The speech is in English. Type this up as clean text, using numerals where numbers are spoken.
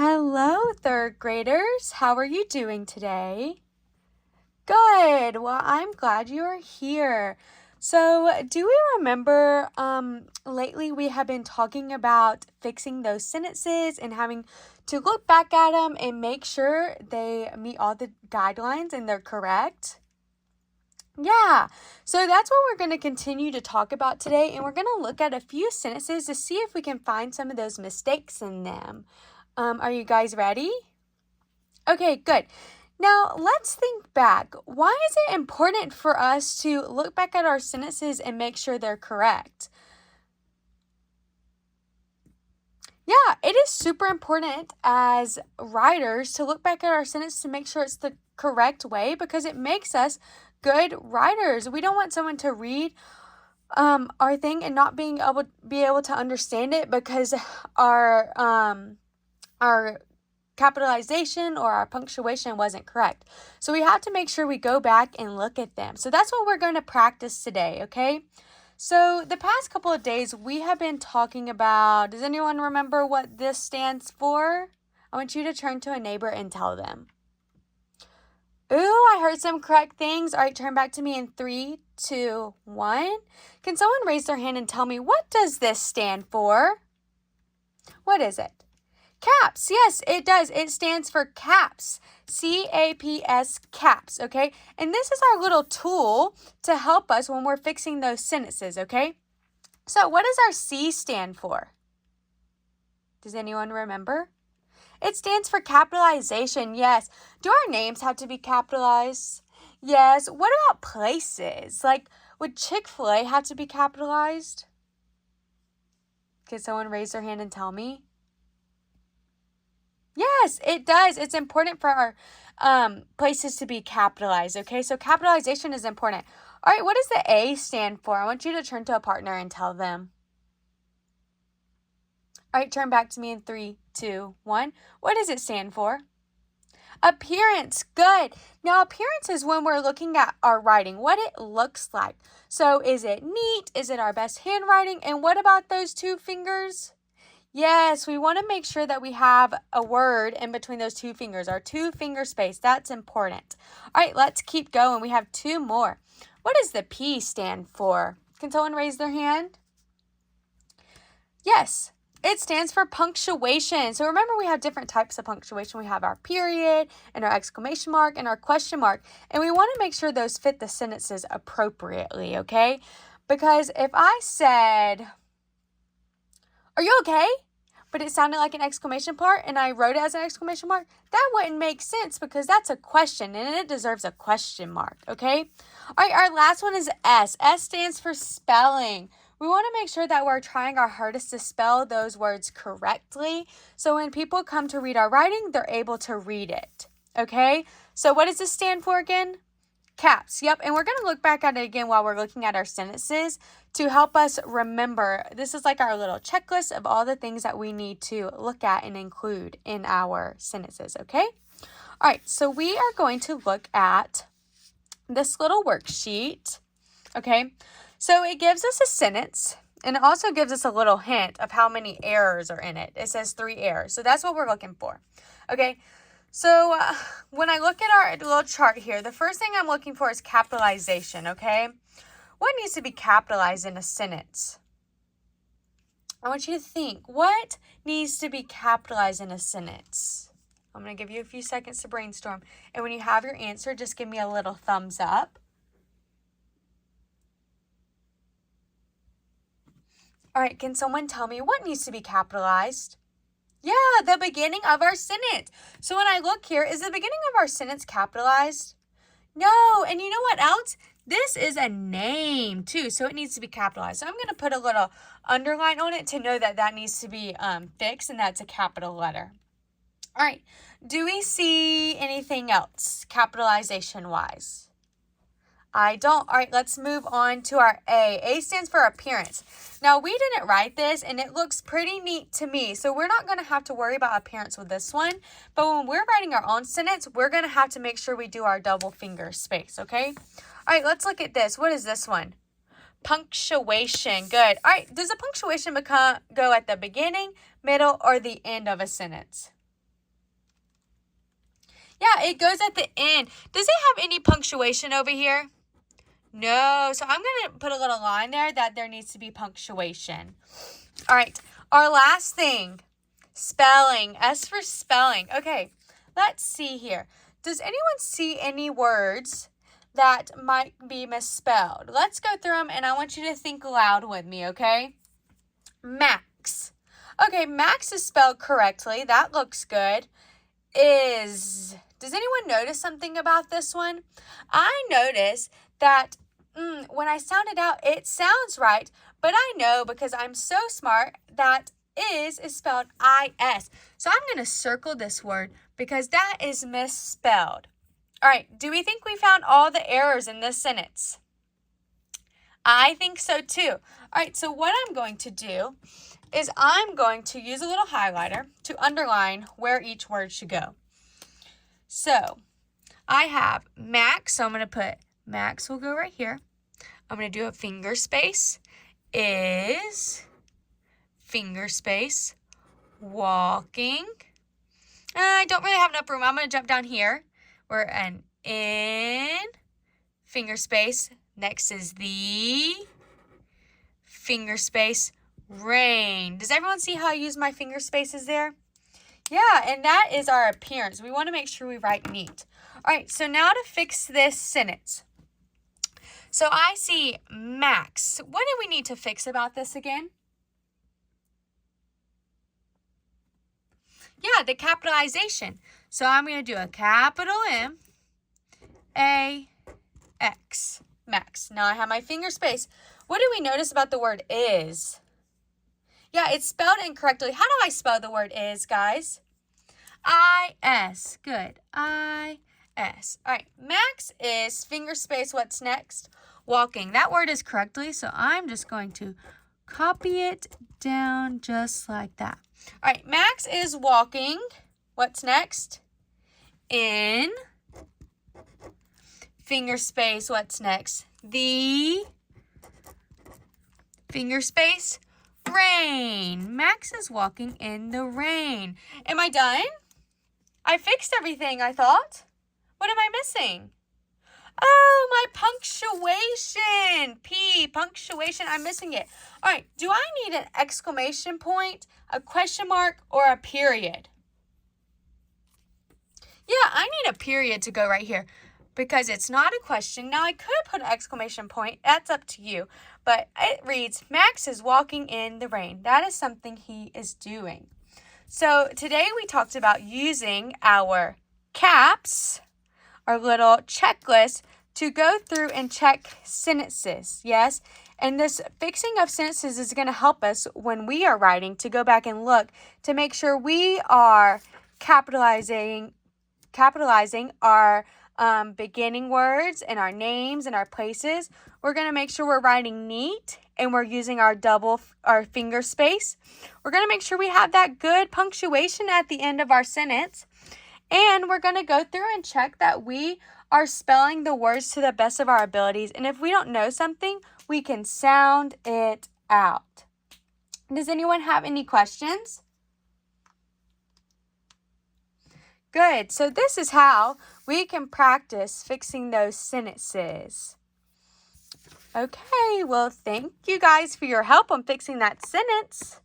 Hello, third graders. How are you doing today? Good. Well, I'm glad you are here. So, do we remember lately we have been talking about fixing those sentences and having to look back at them and make sure they meet all the guidelines and they're correct? Yeah, so that's what we're going to continue to talk about today, and we're going to look at a few sentences to see if we can find some of those mistakes in them. Are you guys ready? Okay, good. Now, let's think back. Why is it important for us to look back at our sentences and make sure they're correct? Yeah, it is super important as writers to look back at our sentence to make sure it's the correct way because it makes us good writers. We don't want someone to read our thing and not be able to understand it because our capitalization or our punctuation wasn't correct. So we have to make sure we go back and look at them. So that's what we're going to practice today, okay? So the past couple of days we have been talking about, does anyone remember what this stands for? I want you to turn to a neighbor and tell them. Ooh, I heard some correct things. All right, turn back to me in 3, 2, 1. Can someone raise their hand and tell me, what does this stand for? What is it? Caps. Yes, it does. It stands for CAPS. C-A-P-S, CAPS, okay? And this is our little tool to help us when we're fixing those sentences, okay? So what does our C stand for? Does anyone remember? It stands for capitalization, yes. Do our names have to be capitalized? Yes. What about places? Like, would Chick-fil-A have to be capitalized? Can someone raise their hand and tell me? Yes, it does. It's important for our places to be capitalized, okay? So capitalization is important. All right, what does the A stand for? I want you to turn to a partner and tell them. All right, turn back to me in 3, 2, 1. What does it stand for? Appearance. Good. Now, appearance is when we're looking at our writing, what it looks like. So is it neat? Is it our best handwriting? And what about those 2 fingers? Yes, we want to make sure that we have a word in between those 2 fingers, our 2-finger space. That's important. All right, let's keep going. We have 2 more. What does the P stand for? Can someone raise their hand? Yes, it stands for punctuation. So remember, we have different types of punctuation. We have our period and our exclamation mark and our question mark. And we want to make sure those fit the sentences appropriately, okay? Because if I said, "Are you okay?" but it sounded like an exclamation mark and I wrote it as an exclamation mark, that wouldn't make sense because that's a question and it deserves a question mark, okay? All right, our last one is S. S stands for spelling. We want to make sure that we're trying our hardest to spell those words correctly so when people come to read our writing, they're able to read it, okay? So what does this stand for again? CAPS, yep, and we're going to look back at it again while we're looking at our sentences to help us remember. This is like our little checklist of all the things that we need to look at and include in our sentences, okay? All right, so we are going to look at this little worksheet, okay? So it gives us a sentence, and it also gives us a little hint of how many errors are in it. It says 3 errors, so that's what we're looking for, okay? So when I look at our little chart here, the first thing I'm looking for is capitalization, okay? What needs to be capitalized in a sentence? I want you to think, what needs to be capitalized in a sentence? I'm going to give you a few seconds to brainstorm. And when you have your answer, just give me a little thumbs up. All right, can someone tell me what needs to be capitalized? Yeah, the beginning of our sentence. So when I look here, is the beginning of our sentence capitalized? No, and you know what else? This is a name too, so it needs to be capitalized. So I'm going to put a little underline on it to know that that needs to be fixed, and that's a capital letter. All right, do we see anything else capitalization-wise? I don't. All right, let's move on to our A. A stands for appearance. Now, we didn't write this, and it looks pretty neat to me, so we're not going to have to worry about appearance with this one. But when we're writing our own sentence, we're going to have to make sure we do our double finger space, okay? All right, let's look at this. What is this one? Punctuation. Good. All right, does the punctuation go at the beginning, middle, or the end of a sentence? Yeah, it goes at the end. Does it have any punctuation over here? No. So I'm going to put a little line there that there needs to be punctuation. All right. Our last thing, spelling. S for spelling. Okay. Let's see here. Does anyone see any words that might be misspelled? Let's go through them, and I want you to think aloud with me, okay? Max. Okay, Max is spelled correctly. That looks good. Is. Does anyone notice something about this one? I notice that when I sound it out, it sounds right, but I know because I'm so smart that is spelled I-S. So I'm going to circle this word because that is misspelled. All right, do we think we found all the errors in this sentence? I think so too. All right, so what I'm going to do is I'm going to use a little highlighter to underline where each word should go. So I have Max, so I'm going to put Max will go right here. I'm going to do a finger space, is, finger space, walking. I don't really have enough room. I'm going to jump down here. We're an in, finger space. Next is the, finger space, rain. Does everyone see how I use my finger spaces there? Yeah, and that is our appearance. We want to make sure we write neat. All right, so now to fix this sentence. So I see Max. What do we need to fix about this again? Yeah, the capitalization. So I'm going to do a capital M, A, X, Max. Now I have my finger space. What do we notice about the word is? Yeah, it's spelled incorrectly. How do I spell the word is, guys? I-S. Good. I-S. All right. Max is finger space. What's next? Walking. That word is correctly, so I'm just going to copy it down just like that. All right. Max is walking. What's next? In. Finger space. What's next? The. Finger space. Rain. Max is walking in the rain. Am I done? I fixed everything, I thought. What am I missing? Oh, my punctuation. P, punctuation. I'm missing it. All right. Do I need an exclamation point, a question mark, or a period? Yeah, I need a period to go right here because it's not a question. Now, I could put an exclamation point. That's up to you. But it reads, Max is walking in the rain. That is something he is doing. So today we talked about using our CAPS, our little checklist, to go through and check sentences, yes? And this fixing of sentences is going to help us when we are writing to go back and look to make sure we are capitalizing our beginning words and our names and our places. We're going to make sure we're writing neat and we're using our finger space. We're going to make sure we have that good punctuation at the end of our sentence. And we're going to go through and check that we are spelling the words to the best of our abilities. And if we don't know something, we can sound it out. Does anyone have any questions? Good. So this is how we can practice fixing those sentences. Okay, well, thank you guys for your help on fixing that sentence.